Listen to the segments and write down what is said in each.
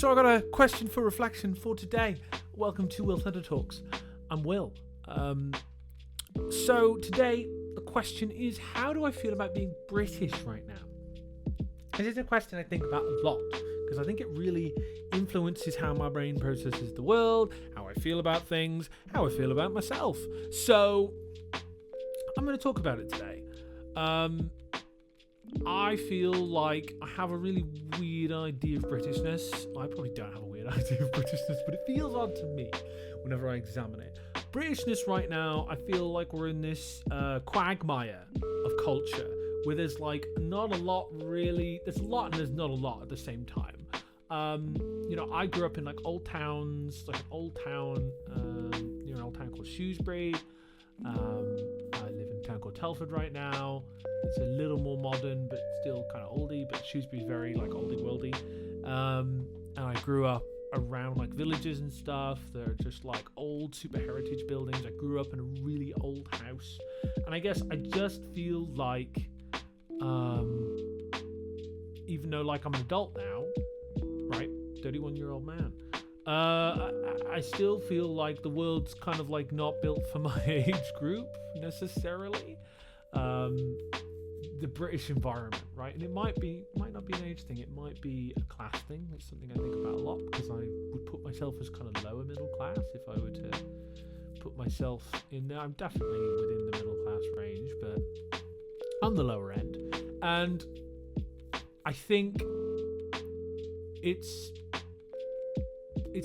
So I got a question for reflection for today. Welcome to Will Thunder Talks. I'm Will. So today the question is, how do I feel about being British right now? This is a question I think about a lot because I think it really influences how my brain processes the world, how I feel about things, how I feel about myself. So I'm going to talk about it today. I feel like I have a really weird idea of Britishness. I probably don't have a weird idea of Britishness, but it feels odd to me whenever I examine it. Britishness right now, I feel like we're in this quagmire of culture where there's like not a lot really. There's a lot and there's not a lot at the same time. I grew up in like old towns, like an old town, near an old town called Shrewsbury. I live in a town called Telford right now. It's a little more modern, but still kind of oldie. But Shrewsbury's very like oldie worldy. And I grew up around like villages and stuff. They're just like old super heritage buildings. I grew up in a really old house, and I guess I just feel like, even though like I'm an adult now, right, 31-year-old man. I still feel like the world's kind of like not built for my age group necessarily. The British environment, right? And it might not be an age thing. It might be a class thing. It's something I think about a lot because I would put myself as kind of lower middle class if I were to put myself in there. I'm definitely within the middle class range, but on the lower end. And I think it's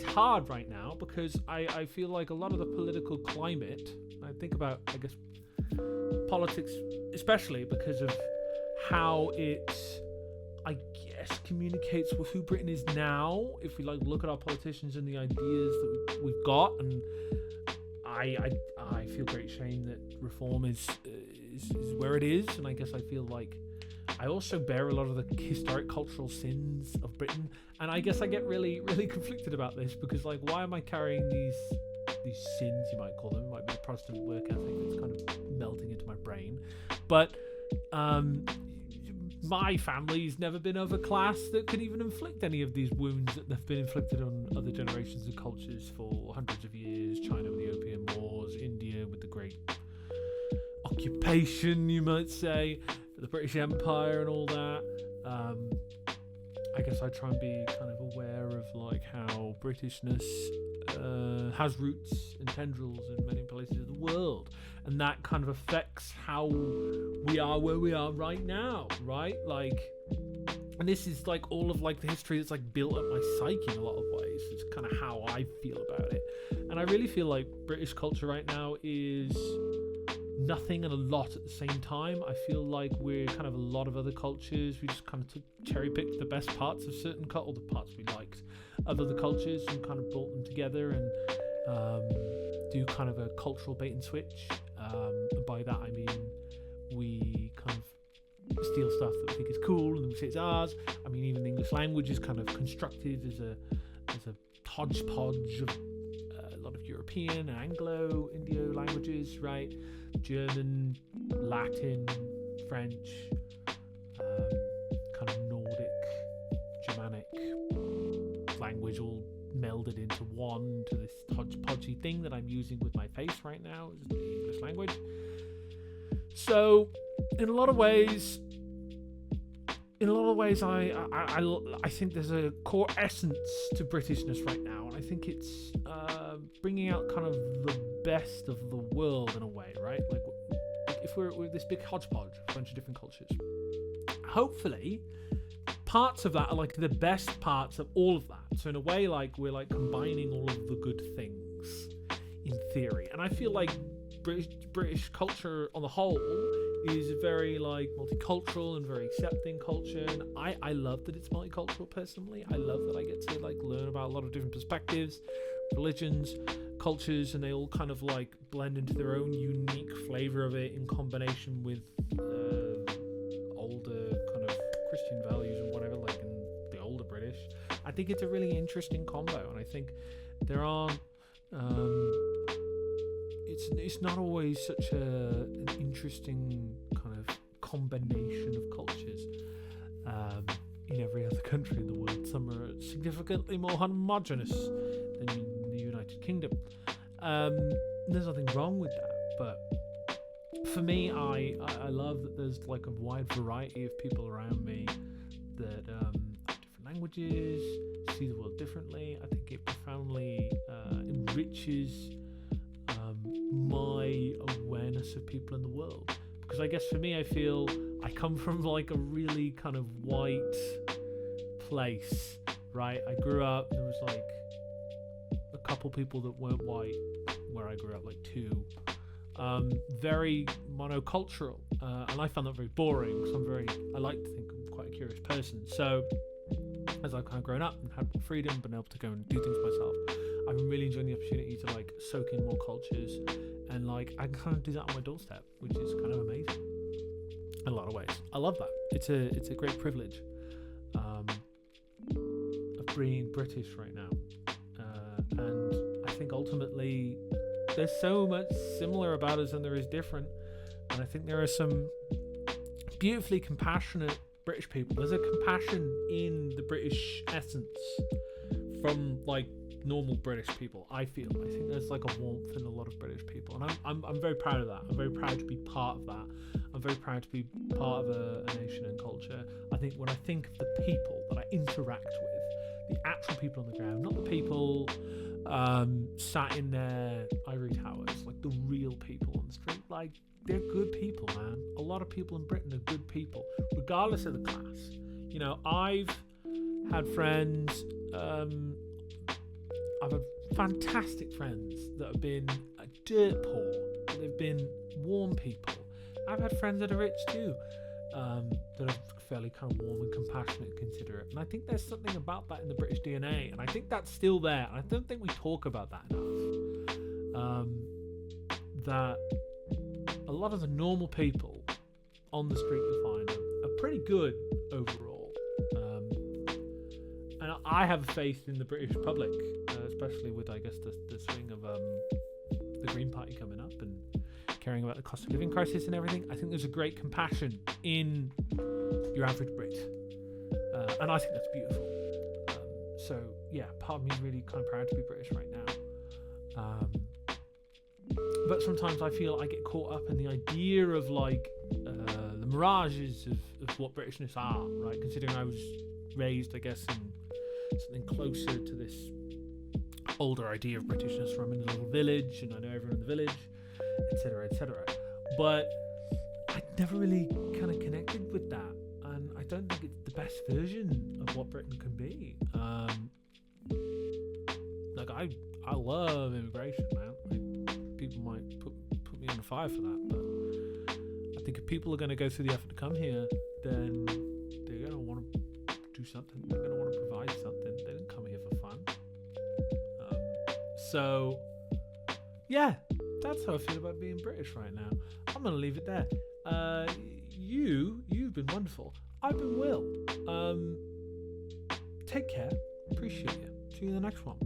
hard right now because I feel like a lot of the political climate, I think about, I guess, politics especially because of how it, I guess, communicates with who Britain is now. If we like look at our politicians and the ideas that we've got, and I feel great shame that reform is where it is, and I guess I feel like I also bear a lot of the historic cultural sins of Britain, and I guess I get really, really conflicted about this because, like, why am I carrying these sins, you might call them? It might be the Protestant work ethic that's kind of melting into my brain, but my family's never been of a class that could even inflict any of these wounds that have been inflicted on other generations and cultures for hundreds of years. China with the Opium Wars, India with the Great Occupation, you might say, the British Empire and all that. I guess I try and be kind of aware of like how Britishness has roots and tendrils in many places of the world, and that kind of affects how we are where we are right now, right? Like, and this is like all of like the history that's like built up my psyche in a lot of ways. It's kind of how I feel about it, and I really feel like British culture right now is nothing and a lot at the same time. I feel like we're kind of a lot of other cultures. We just kind of cherry picked the best parts of certain or the parts we liked of other cultures and kind of brought them together and do kind of a cultural bait and switch. And by that I mean we kind of steal stuff that we think is cool and we say it's ours. I mean, even the English language is kind of constructed as a hodgepodge of a lot of European and Anglo-Indo languages, right? German, Latin, French, kind of Nordic, Germanic language all melded into one, to this hodgepodgey thing that I'm using with my face right now is the English language. So in a lot of ways I think there's a core essence to Britishness right now, and I think it's bringing out kind of the best of the world in a way, right? Like if we're this big hodgepodge, a bunch of different cultures, hopefully parts of that are like the best parts of all of that. So in a way, like we're like combining all of the good things in theory, and I feel like British culture on the whole is very like multicultural and very accepting culture, and I love that it's multicultural personally. I love that I get to like learn about a lot of different perspectives, religions, cultures, and they all kind of like blend into their own unique flavor of it in combination with older kind of Christian values and whatever, like in the older British. I think it's a really interesting combo, and I think there aren't it's not always such an interesting kind of combination of cultures. in every other country in the world. Some are significantly more homogenous than in the United Kingdom. There's nothing wrong with that, but for me, I love that there's like a wide variety of people around me that have different languages, see the world differently. I think it profoundly enriches my awareness of people in the world. Because I guess for me, I feel I come from like a really kind of white place, right? I grew up, there was like a couple people that weren't white where I grew up, like two. Very monocultural, and I found that very boring because I like to think I'm quite a curious person. So as I've kind of grown up and had more freedom, been able to go and do things myself, I've been really enjoying the opportunity to like soak in more cultures, and like I can kind of do that on my doorstep, which is kind of amazing in a lot of ways. I love that. It's a great privilege of being British right now, and I think ultimately there's so much similar about us than there is different, and I think there are some beautifully compassionate British people. There's a compassion in the British essence from like normal British people. I think there's like a warmth in a lot of British people, and I'm very proud of that. I'm very proud to be part of that. I'm very proud to be part of a nation and culture. I think when I think of the people that I interact with, the actual people on the ground, not the people sat in their ivory towers, like the real people on the street, like they're good people, man. A lot of people in Britain are good people, regardless of the class. You know, I've had friends, I've had fantastic friends that have been dirt poor, but they've been warm people. I've had friends that are rich too, that are fairly kind of warm and compassionate and considerate. And I think there's something about that in the British DNA, and I think that's still there. And I don't think we talk about that enough. That a lot of the normal people on the street you'll find are pretty good overall. And I have faith in the British public, especially with, I guess, the swing of the Green Party coming up and caring about the cost of living crisis and everything. I think there's a great compassion in your average Brit, and I think that's beautiful. So yeah, part of me is really kind of proud to be British right now. But sometimes I feel I get caught up in the idea of like the mirages of what Britishness are, right? Considering I was raised, I guess, in something closer to this older idea of Britishness, where I'm in a little village and I know everyone in the village, etc., etc. But I never really kind of connected with that, and I don't think it's the best version of what Britain can be. Like I love immigration, man. Like, people might put me on the fire for that, but I think if people are going to go through the effort to come here, then they're going to want to do something. They're going to want to provide something. They didn't come here for fun. So yeah, that's how I feel about being British right now. I'm going to leave it there. You've been wonderful. I've been Will. Take care. Appreciate you. See you in the next one.